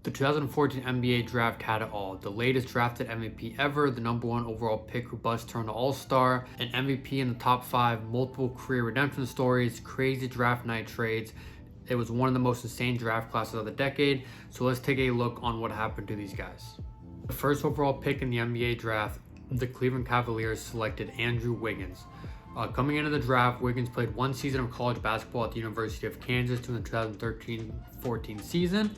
The 2014 NBA draft had it all. The latest drafted MVP ever, the #1 overall pick who bust turned all-star, an MVP in the top 5, multiple career redemption stories, crazy draft night trades. It was one of the most insane draft classes of the decade. So let's take a look on what happened to these guys. The first overall pick in the NBA draft, the Cleveland Cavaliers selected Andrew Wiggins. Coming into the draft, Wiggins played one season of college basketball at the University of Kansas during the 2013-14 season.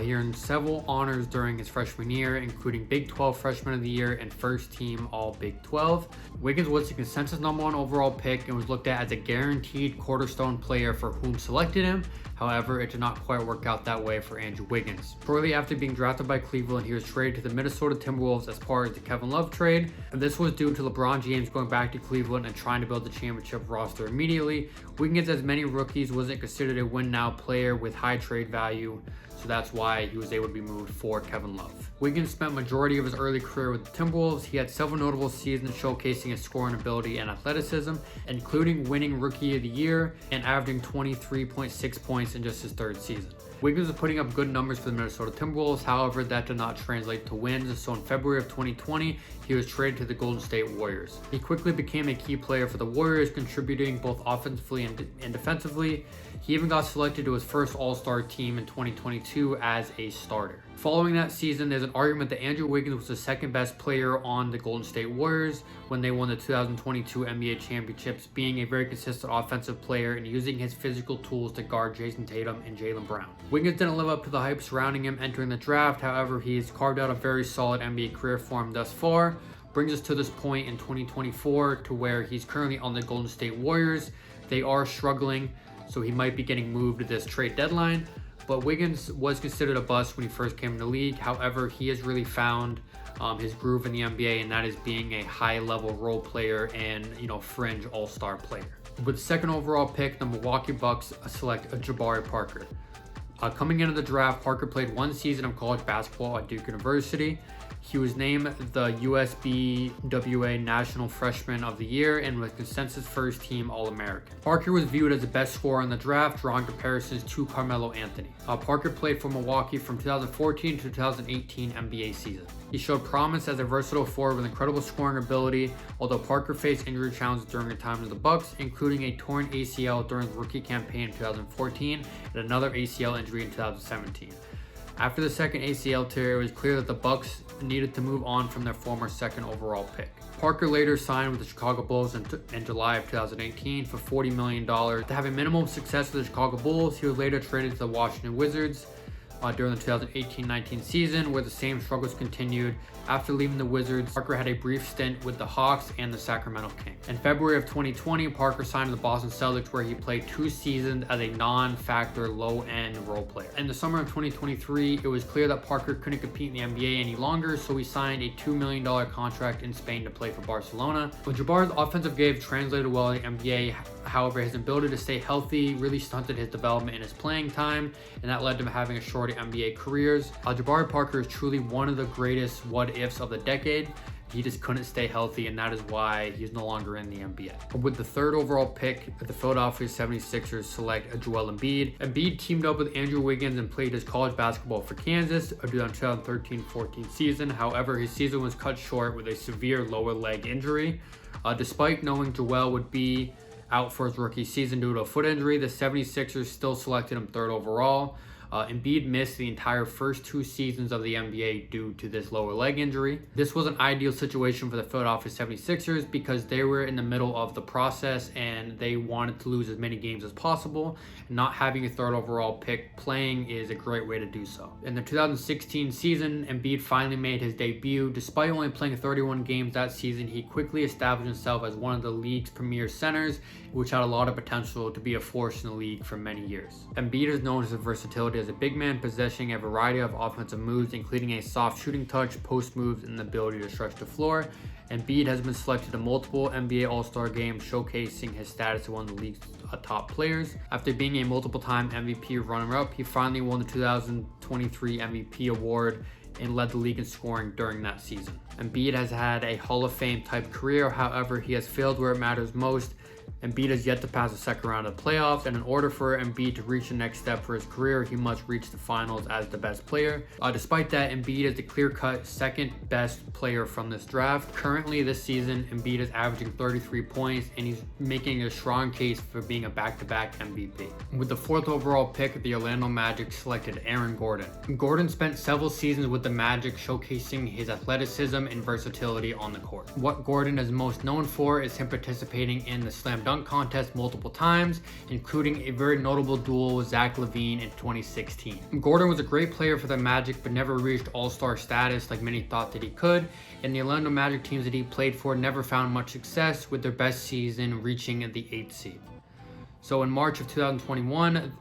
He earned several honors during his freshman year, including Big 12 Freshman of the Year and First Team All Big 12. Wiggins was the consensus #1 overall pick and was looked at as a guaranteed cornerstone player for whom selected him. However, it did not quite work out that way for Andrew Wiggins. Shortly after being drafted by Cleveland, he was traded to the Minnesota Timberwolves as part of the Kevin Love trade. And this was due to LeBron James going back to Cleveland and trying to build the championship roster immediately. Wiggins, as many rookies, wasn't considered a win-now player with high trade value. So that's why he was able to be moved for Kevin Love. Wiggins spent majority of his early career with the Timberwolves. He had several notable seasons showcasing his scoring ability and athleticism, including winning Rookie of the Year and averaging 23.6 points in just his third season. Wiggins was putting up good numbers for the Minnesota Timberwolves, however, that did not translate to wins, so in February of 2020, he was traded to the Golden State Warriors. He quickly became a key player for the Warriors, contributing both offensively and defensively. He even got selected to his first All-Star team in 2022 as a starter. Following that season, there's an argument that Andrew Wiggins was the second best player on the Golden State Warriors when they won the 2022 NBA championships, being a very consistent offensive player and using his physical tools to guard Jason Tatum and Jaylen Brown. Wiggins didn't live up to the hype surrounding him entering the draft, however, he's carved out a very solid NBA career for him thus far. Brings us to this point in 2024 to where he's currently on the Golden State Warriors. They are struggling, so he might be getting moved at this trade deadline. But Wiggins was considered a bust when he first came in the league. However, he has really found his groove in the NBA, and that is being a high-level role player and fringe all-star player. With the second overall pick, the Milwaukee Bucks select Jabari Parker. Coming into the draft, Parker played one season of college basketball at Duke University. He was named the USBWA National Freshman of the Year and was consensus first team All-American. Parker was viewed as the best scorer in the draft, drawing comparisons to Carmelo Anthony. Parker played for Milwaukee from 2014 to 2018 NBA season. He showed promise as a versatile forward with incredible scoring ability, although Parker faced injury challenges during his time with the Bucks, including a torn ACL during the rookie campaign in 2014 and another ACL injury in 2017. After the second ACL tear, it was clear that the Bucks needed to move on from their former second overall pick. Parker later signed with the Chicago Bulls in July of 2018 for $40 million. To have a minimum success with the Chicago Bulls, he was later traded to the Washington Wizards during the 2018-19 season, where the same struggles continued. After leaving the Wizards, Parker had a brief stint with the Hawks and the Sacramento Kings. In February of 2020, Parker signed to the Boston Celtics, where he played 2 seasons as a non-factor, low-end role player. In the summer of 2023, it was clear that Parker couldn't compete in the NBA any longer, so he signed a $2 million contract in Spain to play for Barcelona. With Jabari's offensive game translated well in the NBA, however, his ability to stay healthy really stunted his development in his playing time, and that led to him having a short NBA careers. Jabari Parker is truly one of the greatest what-ifs of the decade. He just couldn't stay healthy, and that is why he's no longer in the NBA. With the third overall pick, the Philadelphia 76ers select Joel Embiid. Embiid teamed up with Andrew Wiggins and played his college basketball for Kansas during the 2013-14 season. However, his season was cut short with a severe lower leg injury. Despite knowing Joel would be out for his rookie season due to a foot injury, the 76ers still selected him third overall. Embiid missed the entire first 2 seasons of the NBA due to this lower leg injury. This was an ideal situation for the Philadelphia 76ers because they were in the middle of the process and they wanted to lose as many games as possible. Not having a third overall pick playing is a great way to do so. In the 2016 season, Embiid finally made his debut. Despite only playing 31 games that season, he quickly established himself as one of the league's premier centers, which had a lot of potential to be a force in the league for many years. Embiid is known for his versatility as a big man, possessing a variety of offensive moves, including a soft shooting touch, post moves, and the ability to stretch the floor. Embiid has been selected to multiple NBA All-Star games, showcasing his status as one of the league's top players. After being a multiple-time MVP runner-up, he finally won the 2023 MVP award and led the league in scoring during that season. Embiid has had a Hall of Fame type career, however, he has failed where it matters most. Embiid has yet to pass the second round of the playoffs, and in order for Embiid to reach the next step for his career, he must reach the finals as the best player. Despite that, Embiid is the clear-cut second best player from this draft. Currently this season, Embiid is averaging 33 points, and he's making a strong case for being a back-to-back MVP. With the 4th overall pick, the Orlando Magic selected Aaron Gordon. Gordon spent several seasons with the Magic, showcasing his athleticism and versatility on the court. What Gordon is most known for is him participating in the slam dunk contest multiple times, including a very notable duel with Zach LaVine in 2016. Gordon was a great player for the Magic, but never reached all-star status like many thought that he could, and the Orlando Magic teams that he played for never found much success, with their best season reaching the 8th seed. So in March of 2021,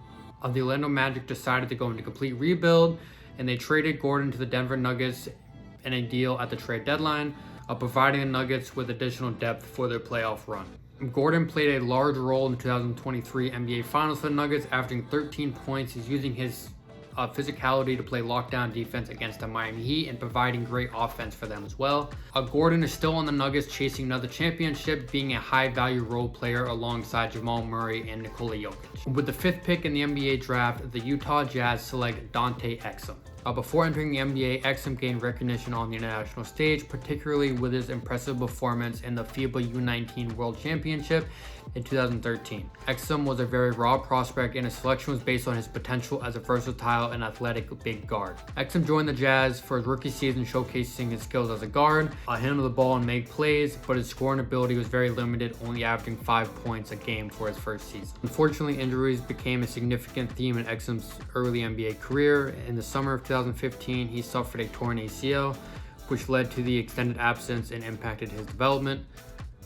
the Orlando Magic decided to go into complete rebuild, and they traded Gordon to the Denver Nuggets in a deal at the trade deadline, providing the Nuggets with additional depth for their playoff run. Gordon played a large role in the 2023 NBA Finals for the Nuggets, averaging 13 points. He's using his physicality to play lockdown defense against the Miami Heat and providing great offense for them as well. Gordon is still on the Nuggets, chasing another championship, being a high-value role player alongside Jamal Murray and Nikola Jokic. With the 5th pick in the NBA draft, the Utah Jazz select Dante Exum. Before entering the NBA, Exum gained recognition on the international stage, particularly with his impressive performance in the FIBA U19 World Championship in 2013. Exum was a very raw prospect, and his selection was based on his potential as a versatile and athletic big guard. Exum joined the Jazz for his rookie season, showcasing his skills as a guard, handle the ball and make plays, but his scoring ability was very limited, only averaging 5 points a game for his first season. Unfortunately, injuries became a significant theme in Exum's early NBA career. In the summer of 2015, he suffered a torn ACL, which led to the extended absence and impacted his development.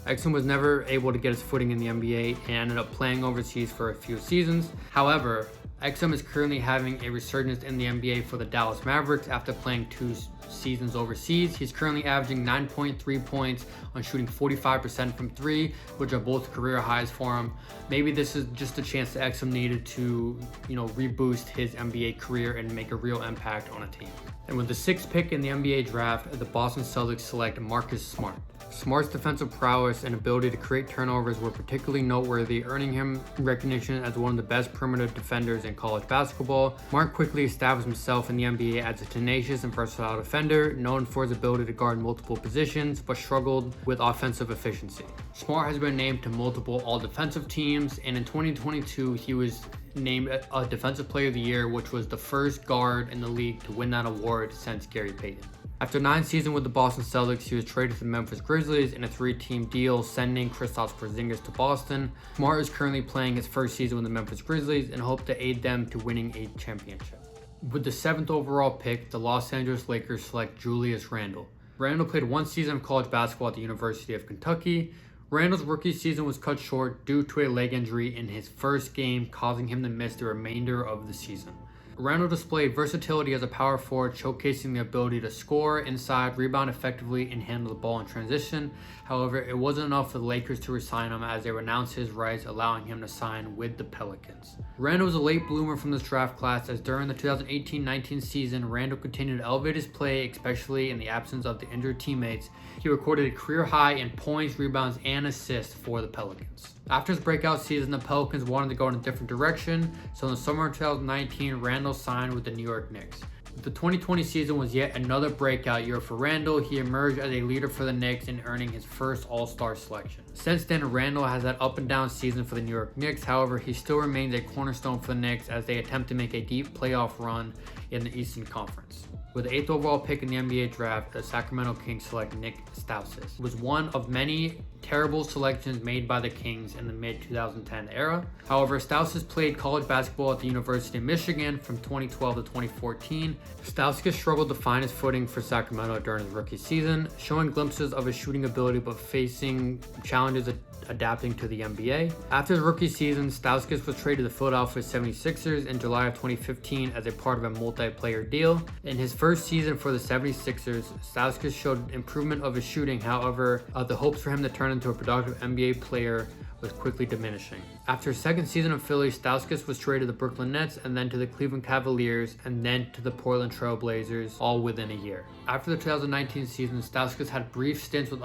Exum was never able to get his footing in the NBA and ended up playing overseas for a few seasons. However, Exum is currently having a resurgence in the NBA for the Dallas Mavericks after playing 2 seasons overseas. He's currently averaging 9.3 points on shooting 45% from 3, which are both career highs for him. Maybe this is just a chance that Exum needed to, reboost his NBA career and make a real impact on a team. And with the 6th pick in the NBA draft, the Boston Celtics select Marcus Smart. Smart's defensive prowess and ability to create turnovers were particularly noteworthy, earning him recognition as one of the best perimeter defenders in college basketball. Smart quickly established himself in the NBA as a tenacious and versatile defender, known for his ability to guard multiple positions, but struggled with offensive efficiency. Smart has been named to multiple all-defensive teams, and in 2022, he was named a Defensive Player of the Year, which was the first guard in the league to win that award since Gary Payton. After 9 seasons with the Boston Celtics, he was traded to the Memphis Grizzlies in a 3-team deal, sending Kristaps Porzingis to Boston. Smart is currently playing his first season with the Memphis Grizzlies and hopes to aid them to winning a championship. With the 7th overall pick, the Los Angeles Lakers select Julius Randle. Randle played 1 season of college basketball at the University of Kentucky. Randle's rookie season was cut short due to a leg injury in his first game, causing him to miss the remainder of the season. Randle displayed versatility as a power forward, showcasing the ability to score inside, rebound effectively, and handle the ball in transition. However, it wasn't enough for the Lakers to re-sign him, as they renounced his rights, allowing him to sign with the Pelicans. Randle was a late bloomer from this draft class, as during the 2018-19 season, Randle continued to elevate his play, especially in the absence of the injured teammates. He recorded a career high in points, rebounds, and assists for the Pelicans. After his breakout season, the Pelicans wanted to go in a different direction, so in the summer of 2019, Randle signed with the New York Knicks. The 2020 season was yet another breakout year for Randle. He emerged as a leader for the Knicks and earning his first All-Star selection. Since then, Randle has had up and down season for the New York Knicks. However, he still remains a cornerstone for the Knicks as they attempt to make a deep playoff run in the Eastern Conference. With the 8th overall pick in the NBA draft, the Sacramento Kings select Nick Stauskas. It was one of many terrible selections made by the Kings in the mid-2010 era. However, Stauskas played college basketball at the University of Michigan from 2012 to 2014. Stauskas struggled to find his footing for Sacramento during his rookie season, showing glimpses of his shooting ability but facing challenges adapting to the NBA. After his rookie season, Stauskas was traded to the Philadelphia 76ers in July of 2015 as a part of a multiplayer deal. In his first season for the 76ers, Stauskas showed improvement of his shooting. However, the hopes for him to turn into a productive NBA player was quickly diminishing. After his second season of Philly, Stauskas was traded to the Brooklyn Nets and then to the Cleveland Cavaliers and then to the Portland Trail Blazers, all within a year. After the 2019 season, Stauskas had brief stints with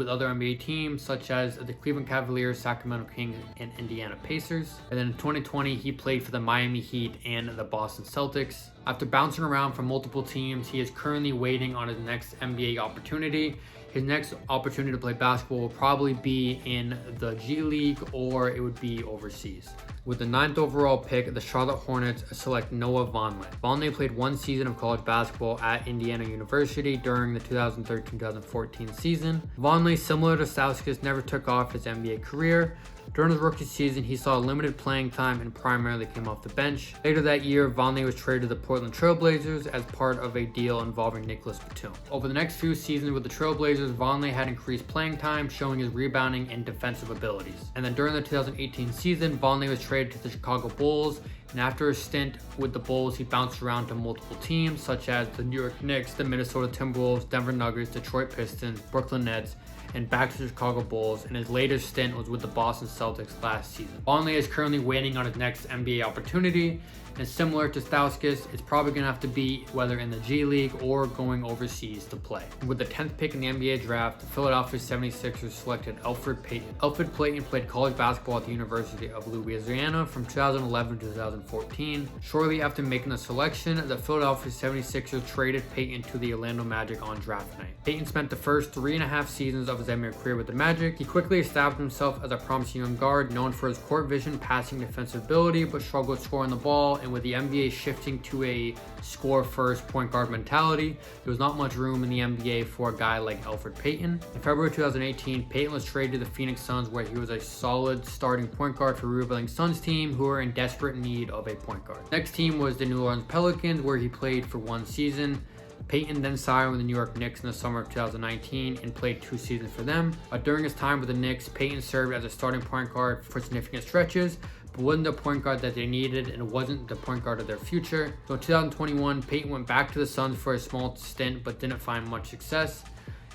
other NBA teams such as the Cleveland Cavaliers, Sacramento Kings, and Indiana Pacers. And then in 2020, he played for the Miami Heat and the Boston Celtics. After bouncing around from multiple teams, he is currently waiting on his next NBA opportunity. His next opportunity to play basketball will probably be in the G League or it would be overseas. With the 9th overall pick, the Charlotte Hornets select Noah Vonleh. Vonleh played one season of college basketball at Indiana University during the 2013-2014 season. Vonleh, similar to Stauskas, never took off his NBA career. During his rookie season, he saw limited playing time and primarily came off the bench. Later that year, Vonleh was traded to the Portland Trail Blazers as part of a deal involving Nicholas Batum. Over the next few seasons with the Trail Blazers, Vonleh had increased playing time, showing his rebounding and defensive abilities. And then during the 2018 season, Vonleh was traded to the Chicago Bulls, and after a stint with the Bulls, he bounced around to multiple teams such as the New York Knicks, the Minnesota Timberwolves, Denver Nuggets, Detroit Pistons, Brooklyn Nets, and back to the Chicago Bulls, and his latest stint was with the Boston Celtics last season. Vonleh is currently waiting on his next NBA opportunity, and similar to Stauskas, it's probably going to have to be whether in the G League or going overseas to play. With the 10th pick in the NBA draft, the Philadelphia 76ers selected Elfrid Payton. Elfrid Payton played college basketball at the University of Louisiana from 2011 to 2014. Shortly after making the selection, the Philadelphia 76ers traded Payton to the Orlando Magic on draft night. Payton spent the first 3.5 seasons of his NBA career with the Magic. He quickly established himself as a promising young guard, known for his court vision, passing, defensive ability, but struggled scoring the ball. And with the NBA shifting to a score-first point guard mentality, there was not much room in the NBA for a guy like Elfrid Payton. In February 2018, Payton was traded to the Phoenix Suns, where he was a solid starting point guard for a rebuilding Suns team who were in desperate need of a point guard. Next team was the New Orleans Pelicans, where he played for one season. Payton then signed with the New York Knicks in the summer of 2019 and played 2 seasons for them. During his time with the Knicks, Payton served as a starting point guard for significant stretches, but wasn't the point guard that they needed and wasn't the point guard of their future. So in 2021, Payton went back to the Suns for a small stint but didn't find much success.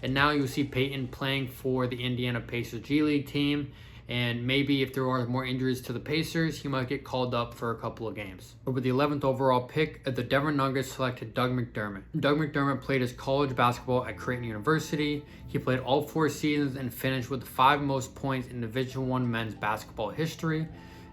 And now you see Payton playing for the Indiana Pacers G League team. And maybe if there are more injuries to the Pacers, he might get called up for a couple of games. But with the 11th overall pick, the Denver Nuggets selected Doug McDermott. Doug McDermott played his college basketball at Creighton University. He played all 4 seasons and finished with the 5 most points in Division I men's basketball history.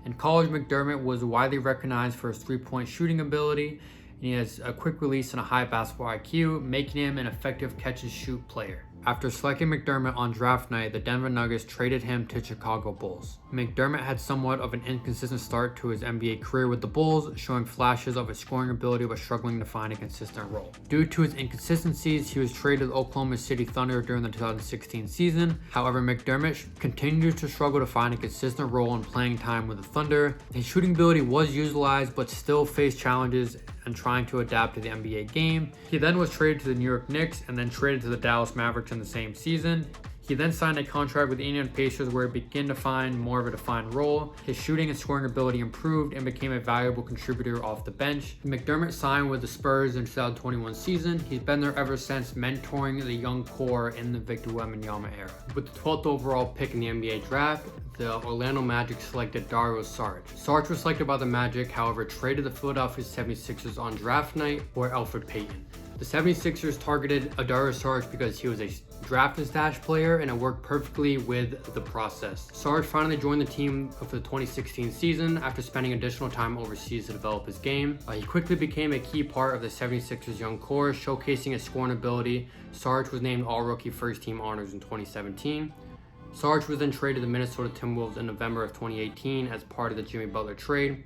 In college, McDermott was widely recognized for his 3-point shooting ability, and he has a quick release and a high basketball IQ, making him an effective catch-and-shoot player. After selecting McDermott on draft night, the Denver Nuggets traded him to Chicago Bulls. McDermott had somewhat of an inconsistent start to his NBA career with the Bulls, showing flashes of his scoring ability but struggling to find a consistent role. Due to his inconsistencies, he was traded to Oklahoma City Thunder during the 2016 season. However, McDermott continued to struggle to find a consistent role in playing time with the Thunder. His shooting ability was utilized but still faced challenges and trying to adapt to the NBA game. He then was traded to the New York Knicks and then traded to the Dallas Mavericks in the same season. He then signed a contract with the Indiana Pacers where he began to find more of a defined role. His shooting and scoring ability improved and became a valuable contributor off the bench. McDermott signed with the Spurs in the 2021 season. He's been there ever since, mentoring the young core in the Victor Wembanyama era. With the 12th overall pick in the NBA draft, the Orlando Magic selected Dario Saric. Saric was selected by the Magic, however, traded the Philadelphia 76ers on draft night for Elfrid Payton. The 76ers targeted Dario Saric because he was a draft and stash player and it worked perfectly with the process. Saric finally joined the team for the 2016 season after spending additional time overseas to develop his game. He quickly became a key part of the 76ers young core, showcasing his scoring ability. Saric was named All-Rookie First Team Honors in 2017. Saric was then traded to the Minnesota Timberwolves in November of 2018 as part of the Jimmy Butler trade.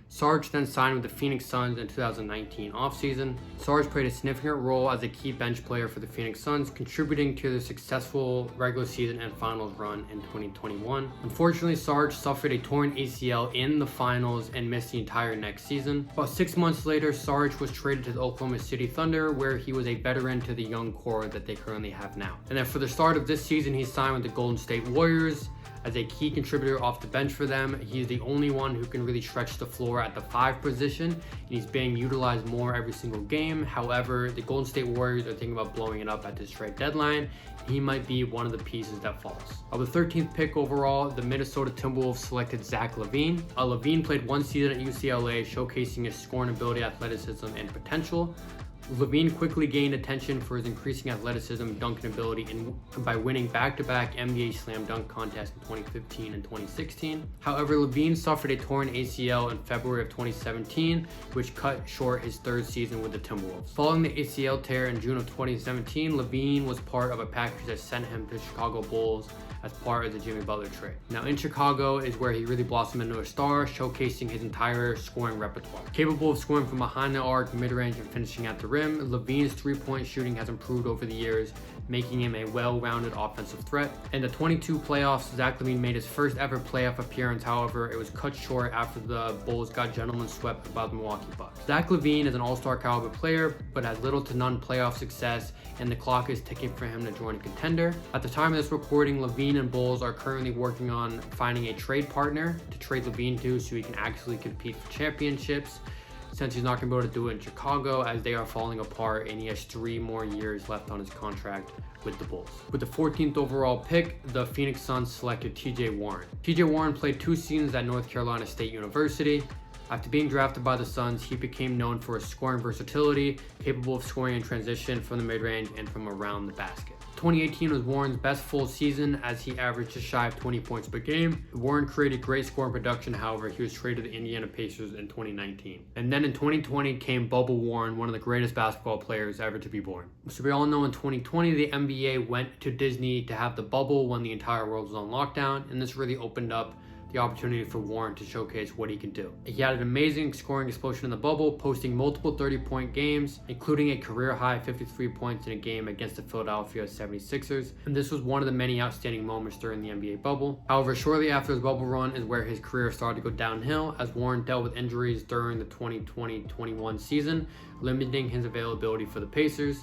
Saric then signed with the Phoenix Suns in 2019 offseason. Saric played a significant role as a key bench player for the Phoenix Suns, contributing to their successful regular season and finals run in 2021. Unfortunately, Saric suffered a torn ACL in the finals and missed the entire next season. About 6 months later, Saric was traded to the Oklahoma City Thunder, where he was a veteran to the young core that they currently have now. And then for the start of this season, he signed with the Golden State Warriors. As a key contributor off the bench for them, he's the only one who can really stretch the floor at the 5 position, and he's being utilized more every single game. However, the Golden State Warriors are thinking about blowing it up at this trade deadline. He might be one of the pieces that falls. Of the 13th pick overall, the Minnesota Timberwolves selected Zach LaVine. LaVine played 1 season at UCLA, showcasing his scoring ability, athleticism, and potential. LaVine quickly gained attention for his increasing athleticism, dunking ability, and by winning back-to-back NBA slam dunk contests in 2015 and 2016. However, LaVine suffered a torn ACL in February of 2017, which cut short his 3rd season with the Timberwolves. Following the ACL tear in June of 2017, LaVine was part of a package that sent him to Chicago Bulls as part of the Jimmy Butler trade. Now in Chicago is where he really blossomed into a star, showcasing his entire scoring repertoire. Capable of scoring from behind the arc, mid-range, and finishing at the rim, LaVine's three-point shooting has improved over the years, making him a well-rounded offensive threat. In the 22 playoffs, Zach LaVine made his first ever playoff appearance. However, it was cut short after the Bulls got gentlemen swept by the Milwaukee Bucks. Zach LaVine is an all-star caliber player, but has little to none playoff success, and the clock is ticking for him to join a contender. At the time of this recording, LaVine and Bulls are currently working on finding a trade partner to trade LaVine to so he can actually compete for championships, since he's not going to be able to do it in Chicago as they are falling apart and he has 3 more years left on his contract with the Bulls. With the 14th overall pick, the Phoenix Suns selected TJ Warren. TJ Warren played 2 seasons at North Carolina State University. After being drafted by the Suns, he became known for his scoring versatility, capable of scoring in transition from the mid-range and from around the basket. 2018 was Warren's best full season as he averaged just shy of 20 points per game. Warren created great scoring production, however, he was traded to the Indiana Pacers in 2019. And then in 2020 came Bubble Warren, one of the greatest basketball players ever to be born. So we all know in 2020, the NBA went to Disney to have the bubble when the entire world was on lockdown, and this really opened up the opportunity for Warren to showcase what he can do. He had an amazing scoring explosion in the bubble, posting multiple 30-point games, including a career-high 53 points in a game against the Philadelphia 76ers, and this was one of the many outstanding moments during the NBA bubble. However, shortly after his bubble run is where his career started to go downhill as Warren dealt with injuries during the 2020-21 season, limiting his availability for the Pacers.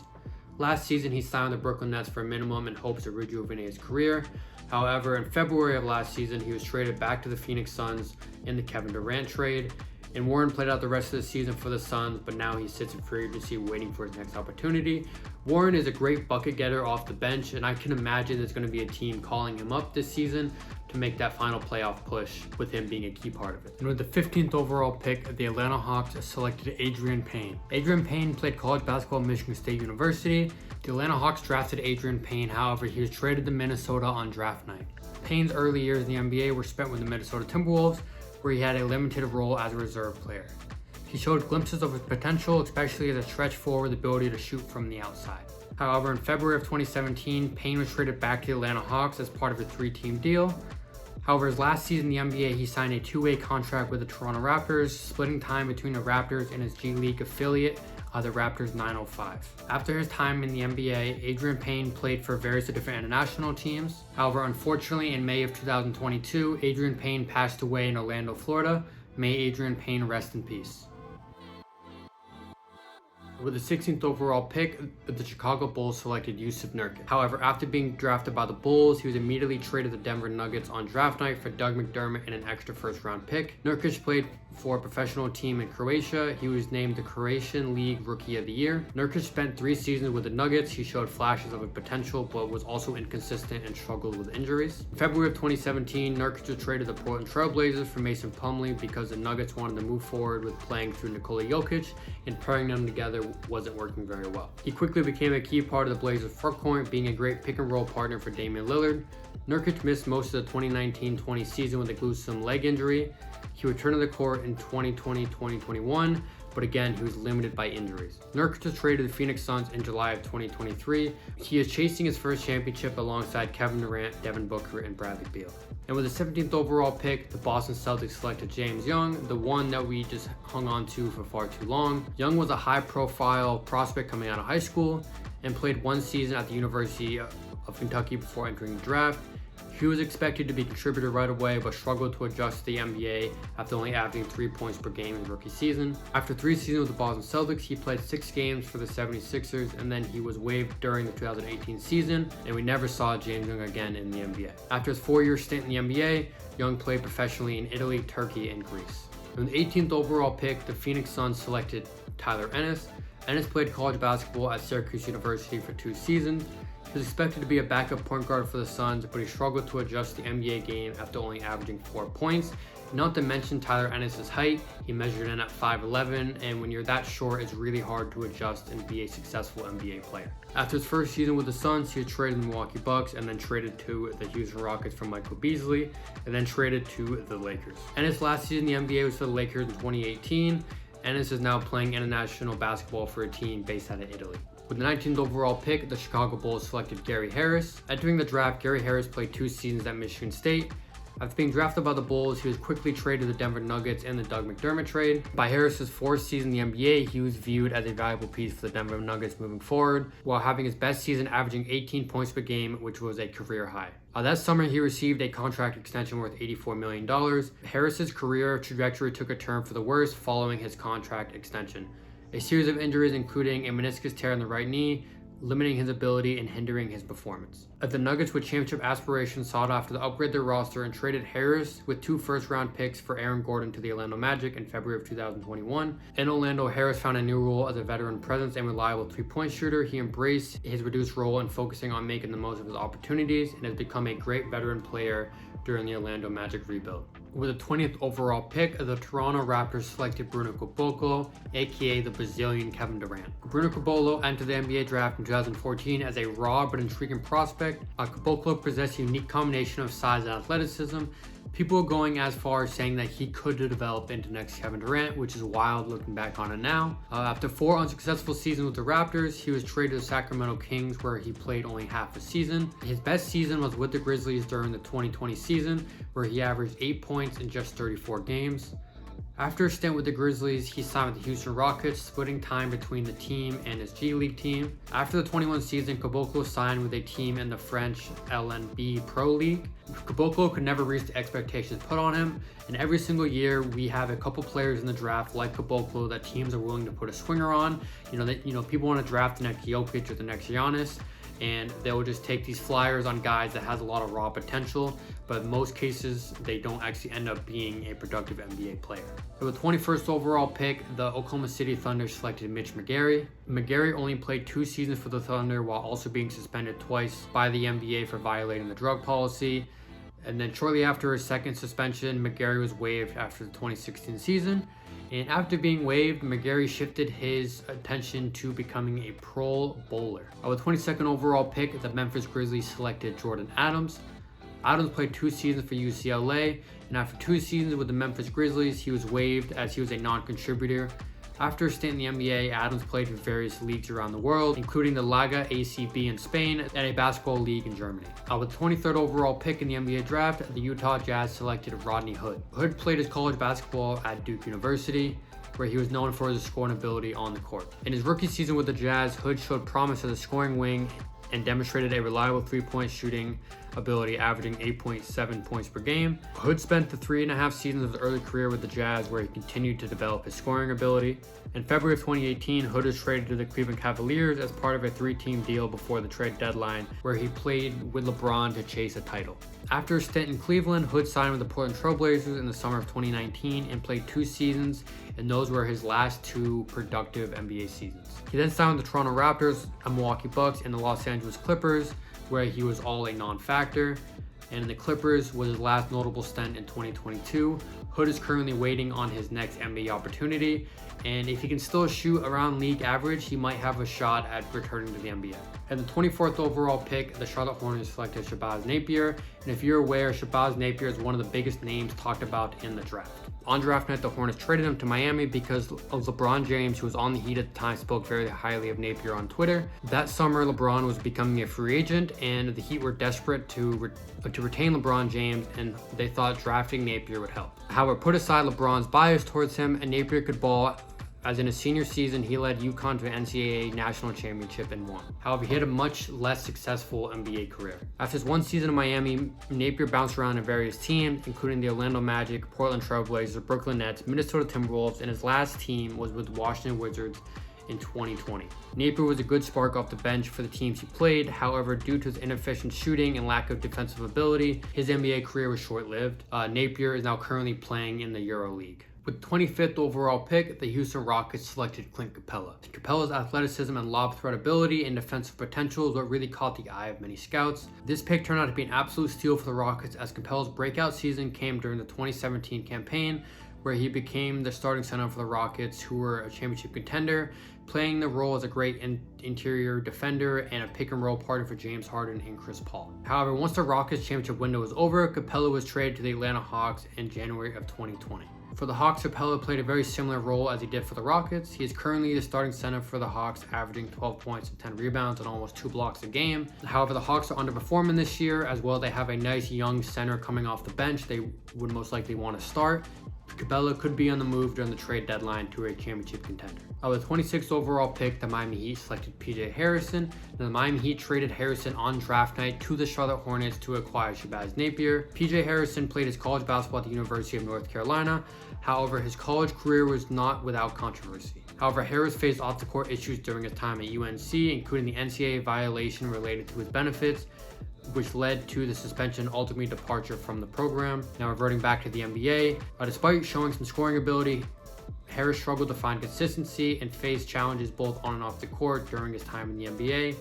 Last season, he signed the Brooklyn Nets for a minimum in hopes to rejuvenate his career. However, in February of last season, he was traded back to the Phoenix Suns in the Kevin Durant trade, and Warren played out the rest of the season for the Suns, but now he sits in free agency waiting for his next opportunity. Warren is a great bucket getter off the bench, and I can imagine there's going to be a team calling him up this season to make that final playoff push, with him being a key part of it. And with the 15th overall pick, the Atlanta Hawks selected Adrian Payne. Adrian Payne played college basketball at Michigan State University. The Atlanta Hawks drafted Adrian Payne, however, he was traded to Minnesota on draft night. Payne's early years in the NBA were spent with the Minnesota Timberwolves, where he had a limited role as a reserve player. He showed glimpses of his potential, especially as a stretch forward with the ability to shoot from the outside. However, in February of 2017, Payne was traded back to the Atlanta Hawks as part of a 3-team deal. However, his last season in the NBA, he signed a 2-way contract with the Toronto Raptors, splitting time between the Raptors and his G League affiliate, the Raptors 905. After his time in the NBA, Adrian Payne played for various different international teams. However, unfortunately, in May of 2022, Adrian Payne passed away in Orlando, Florida. May Adrian Payne rest in peace. With the 16th overall pick, the Chicago Bulls selected Jusuf Nurkic. However, after being drafted by the Bulls, he was immediately traded to the Denver Nuggets on draft night for Doug McDermott and an extra first-round pick. Nurkic played for a professional team in Croatia. He was named the Croatian League Rookie of the Year. Nurkic spent 3 seasons with the Nuggets. He showed flashes of his potential, but was also inconsistent and struggled with injuries. In February of 2017, Nurkic was traded to the Portland Trail Blazers for Mason Plumlee because the Nuggets wanted to move forward with playing through Nikola Jokic, and pairing them together wasn't working very well. He quickly became a key part of the Blazers' frontcourt, being a great pick-and-roll partner for Damian Lillard. Nurkic missed most of the 2019-20 season with a gruesome leg injury. He returned to the court in 2020-2021, but again, he was limited by injuries. Nurkic was traded to the Phoenix Suns in July of 2023. He is chasing his first championship alongside Kevin Durant, Devin Booker, and Bradley Beal. And with the 17th overall pick, the Boston Celtics selected James Young, the one that we just hung on to for far too long. Young was a high-profile prospect coming out of high school and played 1 season at the University of Kentucky before entering the draft. He was expected to be a contributor right away, but struggled to adjust to the NBA after only averaging 3 points per game in his rookie season. After 3 seasons with the Boston Celtics, he played 6 games for the 76ers, and then he was waived during the 2018 season, and we never saw James Young again in the NBA. After his 4-year stint in the NBA, Young played professionally in Italy, Turkey, and Greece. With the 18th overall pick, the Phoenix Suns selected Tyler Ennis. Ennis played college basketball at Syracuse University for 2 seasons. He was expected to be a backup point guard for the Suns, but he struggled to adjust to the NBA game after only averaging 4 points. Not to mention Tyler Ennis' height, he measured in at 5'11", and when you're that short, it's really hard to adjust and be a successful NBA player. After his first season with the Suns, he was traded to the Milwaukee Bucks and then traded to the Houston Rockets for Michael Beasley, and then traded to the Lakers. Ennis' last season in the NBA was for the Lakers in 2018. Ennis is now playing international basketball for a team based out of Italy. With the 19th overall pick, the Chicago Bulls selected Gary Harris. Entering the draft, Gary Harris played 2 seasons at Michigan State. After being drafted by the Bulls, he was quickly traded to the Denver Nuggets in the Doug McDermott trade. By Harris's 4th season in the NBA, he was viewed as a valuable piece for the Denver Nuggets moving forward, while having his best season averaging 18 points per game, which was a career high. That summer, he received a contract extension worth $84 million. Harris's career trajectory took a turn for the worse following his contract extension. A series of injuries, including a meniscus tear in the right knee, limiting his ability and hindering his performance. The Nuggets, with championship aspirations, sought after to upgrade their roster and traded Harris with 2 first-round picks for Aaron Gordon to the Orlando Magic in February of 2021. In Orlando, Harris found a new role as a veteran presence and reliable 3-point shooter. He embraced his reduced role and focusing on making the most of his opportunities, and has become a great veteran player during the Orlando Magic rebuild. With the 20th overall pick, the Toronto Raptors selected Bruno Caboclo, aka the Brazilian Kevin Durant. Bruno Caboclo entered the NBA draft in 2014 as a raw but intriguing prospect. Caboclo possessed a unique combination of size and athleticism. People are going as far as saying that he could develop into next Kevin Durant, which is wild looking back on it now. After 4 unsuccessful seasons with the Raptors, he was traded to the Sacramento Kings, where he played only half a season. His best season was with the Grizzlies during the 2020 season, where he averaged 8 points in just 34 games. After a stint with the Grizzlies, he signed with the Houston Rockets, splitting time between the team and his G League team. After the 21 season, Caboclo signed with a team in the French LNB Pro League. Caboclo could never reach the expectations put on him, and every single year we have a couple players in the draft like Caboclo that teams are willing to put a swinger on. People want to draft the next Jokic or the next Giannis, and they'll just take these flyers on guys that has a lot of raw potential, but in most cases they don't actually end up being a productive NBA player. So with the 21st overall pick, the Oklahoma City Thunder selected Mitch McGary. McGary only played 2 seasons for the Thunder while also being suspended twice by the NBA for violating the drug policy. And then shortly after his second suspension, McGary was waived after the 2016 season. And after being waived, McGary shifted his attention to becoming a pro bowler. With the 22nd overall pick, the Memphis Grizzlies selected Jordan Adams. Adams played 2 seasons for UCLA, and after 2 seasons with the Memphis Grizzlies, he was waived as he was a non-contributor. After a stint in the NBA, Adams played for various leagues around the world, including the Liga ACB in Spain and a basketball league in Germany. With the 23rd overall pick in the NBA draft, the Utah Jazz selected Rodney Hood. Hood played his college basketball at Duke University, where he was known for his scoring ability on the court. In his rookie season with the Jazz, Hood showed promise as a scoring wing and demonstrated a reliable 3-point shooting ability, averaging 8.7 points per game. Hood spent the 3.5 seasons of his early career with the Jazz, where he continued to develop his scoring ability. In February of 2018, Hood was traded to the Cleveland Cavaliers as part of a 3-team deal before the trade deadline, where he played with LeBron to chase a title. After a stint in Cleveland, Hood signed with the Portland Trail Blazers in the summer of 2019 and played 2 seasons, and those were his last 2 productive NBA seasons. He then signed with the Toronto Raptors, the Milwaukee Bucks, and the Los Angeles Clippers, where he was all a non-factor. And in the Clippers was his last notable stint in 2022. Hood is currently waiting on his next NBA opportunity, and if he can still shoot around league average, he might have a shot at returning to the NBA. And the 24th overall pick, the Charlotte Hornets selected Shabazz Napier, and if you're aware, Shabazz Napier is one of the biggest names talked about in the draft. On draft night, the Hornets traded him to Miami because of LeBron James, who was on the Heat at the time, spoke very highly of Napier on Twitter. That summer, LeBron was becoming a free agent, and the Heat were desperate to retain LeBron James, and they thought drafting Napier would help. However, put aside LeBron's bias towards him, and Napier could ball as in his senior season, he led UConn to an NCAA national championship and won. However, he had a much less successful NBA career. After his one season in Miami, Napier bounced around in various teams, including the Orlando Magic, Portland Trailblazers, Brooklyn Nets, Minnesota Timberwolves, and his last team was with the Washington Wizards in 2020. Napier was a good spark off the bench for the teams he played. However, due to his inefficient shooting and lack of defensive ability, his NBA career was short-lived. Napier is now currently playing in the EuroLeague. With 25th overall pick, the Houston Rockets selected Clint Capella. Capella's athleticism and lob threat ability and defensive potential is what really caught the eye of many scouts. This pick turned out to be an absolute steal for the Rockets, as Capella's breakout season came during the 2017 campaign, where he became the starting center for the Rockets, who were a championship contender, playing the role as a great interior defender and a pick and roll partner for James Harden and Chris Paul. However, once the Rockets championship window was over, Capella was traded to the Atlanta Hawks in January of 2020. For the Hawks, Capella played a very similar role as he did for the Rockets. He is currently the starting center for the Hawks, averaging 12 points and 10 rebounds and almost 2 blocks a game. However, the Hawks are underperforming this year. As well, they have a nice young center coming off the bench they would most likely want to start. Capella could be on the move during the trade deadline to a championship contender. With the 26th overall pick, the Miami Heat selected PJ Harrison. Now, the Miami Heat traded Harrison on draft night to the Charlotte Hornets to acquire Shabazz Napier. PJ Harrison played his college basketball at the University of North Carolina. However, his college career was not without controversy. However, Harris faced off-the-court issues during his time at UNC, including the NCAA violation related to his benefits, which led to the suspension and ultimately departure from the program. Now reverting back to the NBA, despite showing some scoring ability, Harris struggled to find consistency and faced challenges both on and off the court during his time in the NBA,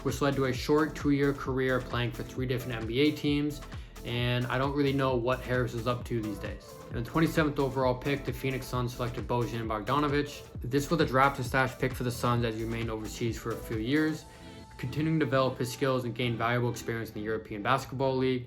which led to a short 2-year career playing for 3 different NBA teams, and I don't really know what Harris is up to these days. And the 27th overall pick, the Phoenix Suns selected Bojan Bogdanovic. This was a draft and stash pick for the Suns as he remained overseas for a few years, continuing to develop his skills and gain valuable experience in the European Basketball League.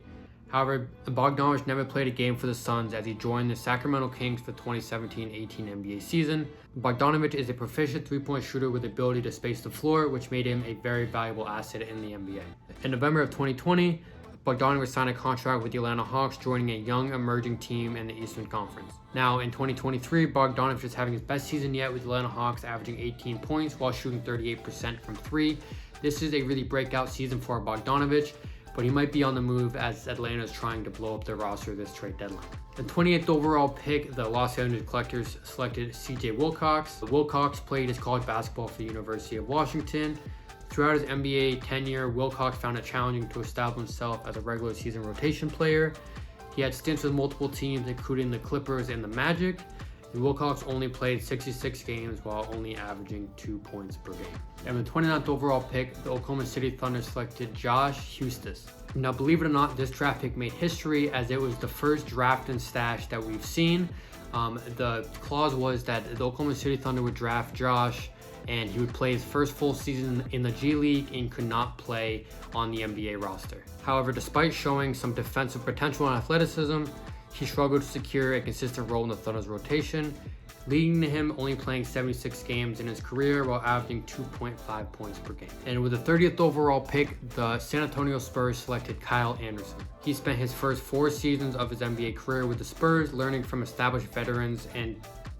However, Bogdanovic never played a game for the Suns as he joined the Sacramento Kings for the 2017-18 NBA season. Bogdanovic is a proficient three-point shooter with the ability to space the floor, which made him a very valuable asset in the NBA. In November of 2020, Bogdanovic signed a contract with the Atlanta Hawks, joining a young emerging team in the Eastern Conference. Now in 2023, Bogdanovic is having his best season yet with the Atlanta Hawks, averaging 18 points while shooting 38% from 3. This is a really breakout season for Bogdanovic, but he might be on the move as Atlanta is trying to blow up their roster this trade deadline. The 28th overall pick, the Los Angeles Collectors selected CJ Wilcox. Wilcox played his college basketball for the University of Washington. Throughout his NBA tenure, Wilcox found it challenging to establish himself as a regular season rotation player. He had stints with multiple teams, including the Clippers and the Magic. And Wilcox only played 66 games while only averaging 2 points per game. And the 29th overall pick, the Oklahoma City Thunder selected Josh Huestis. Now, believe it or not, this draft pick made history as it was the first draft and stash that we've seen. The clause was that the Oklahoma City Thunder would draft Josh and he would play his first full season in the G League and could not play on the NBA roster. However, despite showing some defensive potential and athleticism, he struggled to secure a consistent role in the Thunder's rotation, leading to him only playing 76 games in his career while averaging 2.5 points per game. And with the 30th overall pick, the San Antonio Spurs selected Kyle Anderson. He spent his first 4 seasons of his NBA career with the Spurs, learning from established veterans and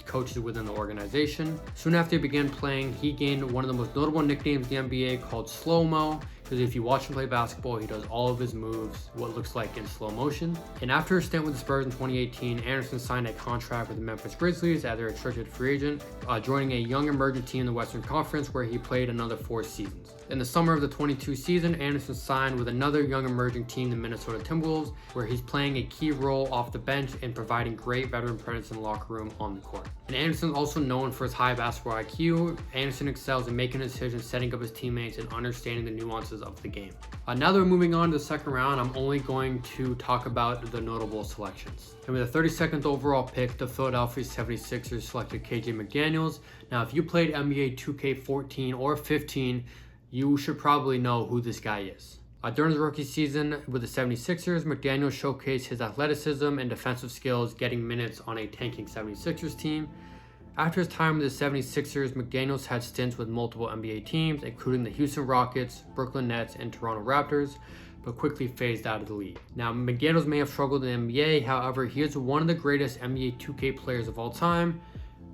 coaches within the organization. Soon after he began playing, he gained one of the most notable nicknames in the NBA called Slow-Mo, because if you watch him play basketball, he does all of his moves what looks like in slow motion. And after a stint with the Spurs in 2018, Anderson signed a contract with the Memphis Grizzlies as a restricted free agent, joining a young emerging team in the Western Conference where he played another 4 seasons. In the summer of the 22 season, Anderson signed with another young emerging team, the Minnesota Timberwolves, where he's playing a key role off the bench and providing great veteran presence in the locker room on the court. And Anderson is also known for his high basketball IQ. Anderson excels in making decisions, setting up his teammates, and understanding the nuances of the game. Now that we're moving on to the second round, I'm only going to talk about the notable selections. And with the 32nd overall pick, the Philadelphia 76ers selected KJ McDaniels. Now, if you played NBA 2K14 or 15, you should probably know who this guy is. During his rookie season with the 76ers, McDaniels showcased his athleticism and defensive skills, getting minutes on a tanking 76ers team. After his time with the 76ers, McDaniels had stints with multiple NBA teams, including the Houston Rockets, Brooklyn Nets, and Toronto Raptors, but quickly phased out of the league. Now, McDaniels may have struggled in the NBA, however, he is one of the greatest NBA 2K players of all time,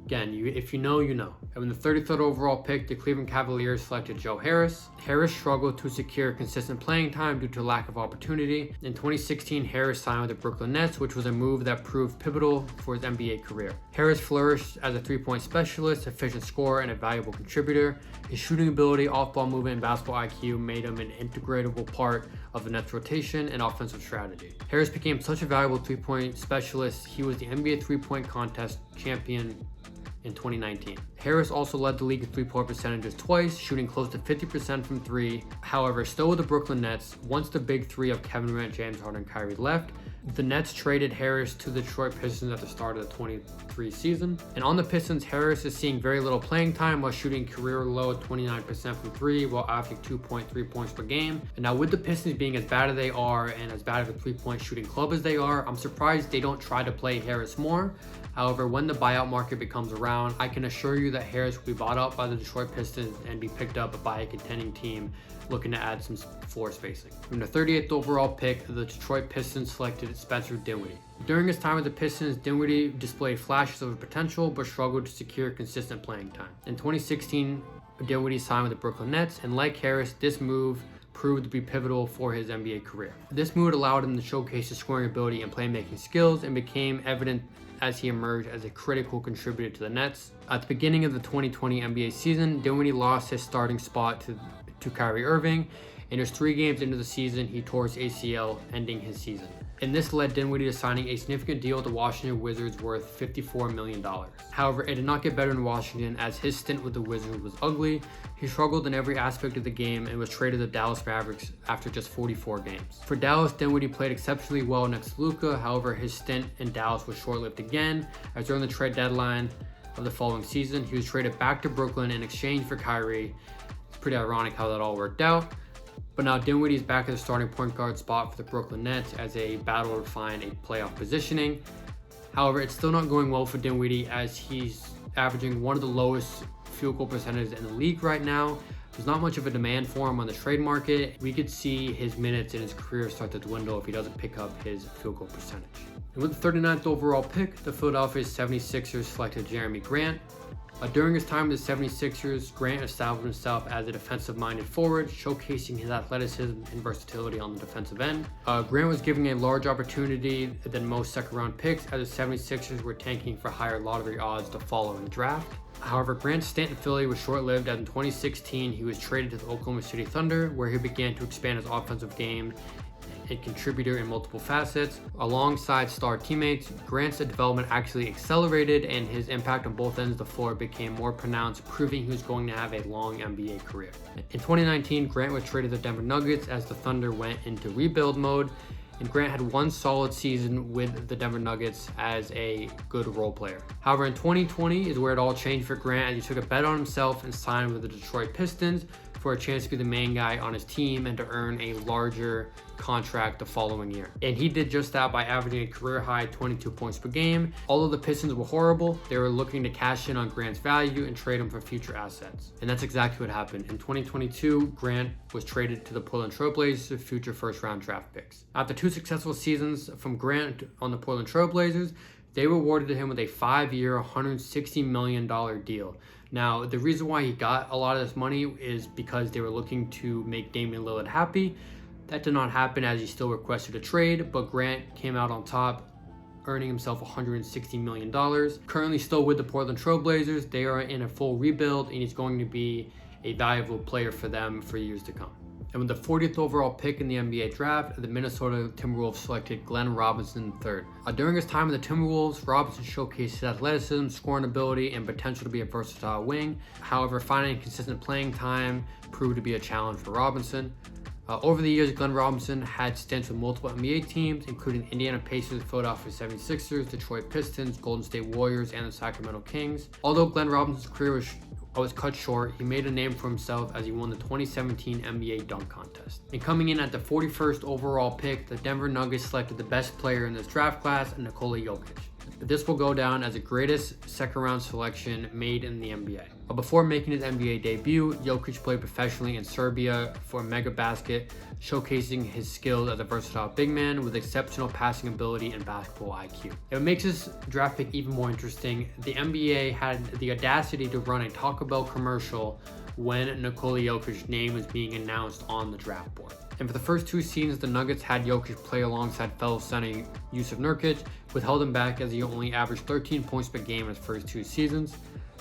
Again, if you know, you know. And with the 33rd overall pick, the Cleveland Cavaliers selected Joe Harris. Harris struggled to secure consistent playing time due to lack of opportunity. In 2016, Harris signed with the Brooklyn Nets, which was a move that proved pivotal for his NBA career. Harris flourished as a three-point specialist, efficient scorer, and a valuable contributor. His shooting ability, off-ball movement, and basketball IQ made him an integratable part of the Nets' rotation and offensive strategy. Harris became such a valuable three-point specialist, he was the NBA three-point contest champion in 2019. Harris also led the league in three-point percentages twice, shooting close to 50% from three. However, still with the Brooklyn Nets, once the big three of Kevin Durant, James Harden, and Kyrie left, the Nets traded Harris to the Detroit Pistons at the start of the 23 season. And on the Pistons, Harris is seeing very little playing time while shooting career low at 29% from three while averaging 2.3 points per game. And now with the Pistons being as bad as they are and as bad of a three-point shooting club as they are, I'm surprised they don't try to play Harris more. However, when the buyout market becomes around, I can assure you that Harris will be bought out by the Detroit Pistons and be picked up by a contending team looking to add some floor spacing. In the 38th overall pick, the Detroit Pistons selected Spencer Dinwiddie. During his time with the Pistons, Dinwiddie displayed flashes of potential but struggled to secure consistent playing time. In 2016, Dinwiddie signed with the Brooklyn Nets, and like Harris, this move proved to be pivotal for his NBA career. This move allowed him to showcase his scoring ability and playmaking skills and became evident as he emerged as a critical contributor to the Nets. At the beginning of the 2020 NBA season, Dinwiddie lost his starting spot to Kyrie Irving, and just 3 games into the season, he tore his ACL, ending his season. And this led Dinwiddie to signing a significant deal with the Washington Wizards worth $54 million. However, it did not get better in Washington as his stint with the Wizards was ugly. He struggled in every aspect of the game and was traded to the Dallas Mavericks after just 44 games. For Dallas, Dinwiddie played exceptionally well next to Luka. However, his stint in Dallas was short-lived again, as during the trade deadline of the following season, he was traded back to Brooklyn in exchange for Kyrie. It's pretty ironic how that all worked out. But now Dinwiddie is back at the starting point guard spot for the Brooklyn Nets as a battle to find a playoff positioning. However, it's still not going well for Dinwiddie as he's averaging one of the lowest field goal percentages in the league right now. There's not much of a demand for him on the trade market. We could see his minutes in his career start to dwindle if he doesn't pick up his field goal percentage. And with the 39th overall pick, the Philadelphia 76ers selected Jeremy Grant. During his time with the 76ers, Grant established himself as a defensive-minded forward, showcasing his athleticism and versatility on the defensive end. Grant was given a large opportunity than most second-round picks as the 76ers were tanking for higher lottery odds the following draft. However, Grant's stint in Philly was short-lived as in 2016 he was traded to the Oklahoma City Thunder, where he began to expand his offensive game a contributor in multiple facets. Alongside star teammates, Grant's development actually accelerated and his impact on both ends of the floor became more pronounced, proving he was going to have a long NBA career. In 2019, Grant was traded to the Denver Nuggets as the Thunder went into rebuild mode, and Grant had one solid season with the Denver Nuggets as a good role player. However, in 2020 is where it all changed for Grant as he took a bet on himself and signed with the Detroit Pistons for a chance to be the main guy on his team and to earn a larger contract the following year. And he did just that by averaging a career-high 22 points per game. Although the Pistons were horrible, they were looking to cash in on Grant's value and trade him for future assets. And that's exactly what happened. In 2022, Grant was traded to the Portland Trail Blazers for future first-round draft picks. After 2 successful seasons from Grant on the Portland Trail Blazers, they rewarded him with a 5-year, $160 million deal. Now, the reason why he got a lot of this money is because they were looking to make Damian Lillard happy. That did not happen as he still requested a trade, but Grant came out on top, earning himself $160 million. Currently still with the Portland Trail Blazers, they are in a full rebuild and he's going to be a valuable player for them for years to come. And with the 40th overall pick in the NBA draft, the Minnesota Timberwolves selected Glenn Robinson III. During his time with the Timberwolves, Robinson showcased his athleticism, scoring ability, and potential to be a versatile wing. However, finding consistent playing time proved to be a challenge for Robinson. Over the years, Glenn Robinson had stints with multiple NBA teams, including Indiana Pacers, Philadelphia 76ers, Detroit Pistons, Golden State Warriors, and the Sacramento Kings. Although Glenn Robinson's career was cut short, he made a name for himself as he won the 2017 NBA dunk contest. And coming in at the 41st overall pick, the Denver Nuggets selected the best player in this draft class, Nikola Jokic. This will go down as the greatest second-round selection made in the NBA. But before making his NBA debut, Jokic played professionally in Serbia for a mega basket, showcasing his skills as a versatile big man with exceptional passing ability and basketball IQ. It makes this draft pick even more interesting. The NBA had the audacity to run a Taco Bell commercial when Nikola Jokic's name was being announced on the draft board. And for the first 2 seasons, the Nuggets had Jokic play alongside fellow center Jusuf Nurkic, which held him back as he only averaged 13 points per game in his first 2 seasons.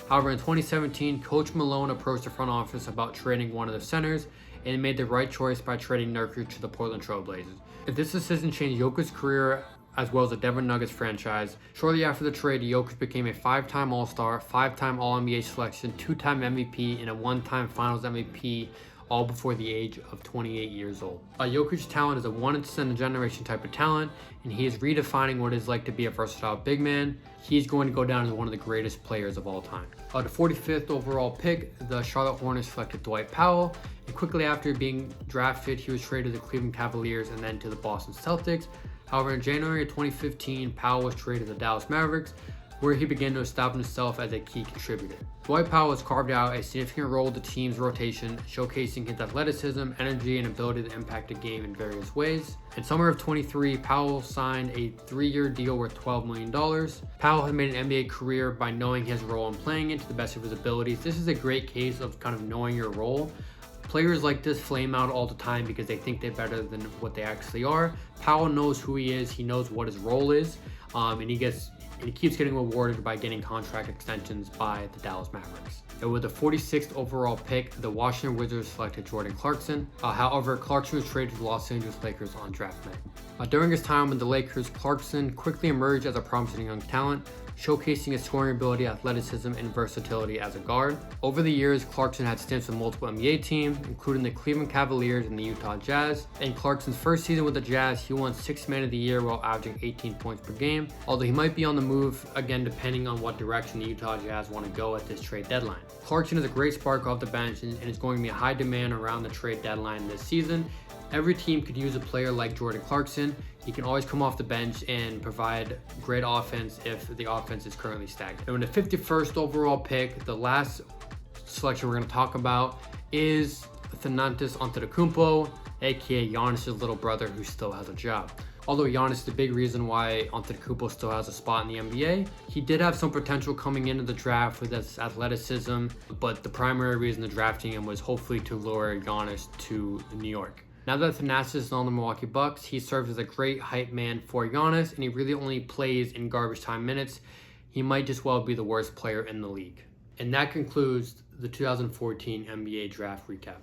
However, in 2017, Coach Malone approached the front office about trading one of the centers and made the right choice by trading Nurkic to the Portland Trail Blazers. If this decision changed Jokic's career as well as the Denver Nuggets franchise, shortly after the trade, Jokic became a 5-time All-Star, 5-time All-NBA selection, 2-time MVP, and a 1-time Finals MVP, all before the age of 28 years old. Jokic's talent is a once-in-a-generation type of talent, and he is redefining what it is like to be a versatile big man. He's going to go down as one of the greatest players of all time. The 45th overall pick, the Charlotte Hornets selected Dwight Powell, and quickly after being drafted, he was traded to the Cleveland Cavaliers and then to the Boston Celtics. However, in January of 2015, Powell was traded to the Dallas Mavericks, where he began to establish himself as a key contributor. Dwight Powell has carved out a significant role in the team's rotation, showcasing his athleticism, energy, and ability to impact the game in various ways. In summer of 23, Powell signed a 3-year deal worth $12 million. Powell has made an NBA career by knowing his role and playing it to the best of his abilities. This is a great case of kind of knowing your role. Players like this flame out all the time because they think they're better than what they actually are. Powell knows who he is, he knows what his role is, and he keeps getting rewarded by getting contract extensions by the Dallas Mavericks. And with the 46th overall pick, the Washington Wizards selected Jordan Clarkson. However, Clarkson was traded to the Los Angeles Lakers on draft night. During his time with the Lakers, Clarkson quickly emerged as a promising young talent, showcasing his scoring ability, athleticism, and versatility as a guard. Over the years, Clarkson had stints with multiple NBA teams, including the Cleveland Cavaliers and the Utah Jazz. In Clarkson's first season with the Jazz, he won 6th Man of the Year while averaging 18 points per game, although he might be on the move again depending on what direction the Utah Jazz want to go at this trade deadline. Clarkson is a great spark off the bench and is going to be a high demand around the trade deadline this season. Every team could use a player like Jordan Clarkson. He can always come off the bench and provide great offense if the offense is currently stagnant. And with the 51st overall pick, the last selection we're going to talk about is Thanasis Antetokounmpo, aka Giannis' little brother who still has a job. Although Giannis is the big reason why Antetokounmpo still has a spot in the NBA, he did have some potential coming into the draft with his athleticism, but the primary reason to drafting him was hopefully to lure Giannis to New York. Now that Thanasis is on the Milwaukee Bucks, he serves as a great hype man for Giannis, and he really only plays in garbage time minutes. He might just well be the worst player in the league. And that concludes the 2014 NBA Draft Recap.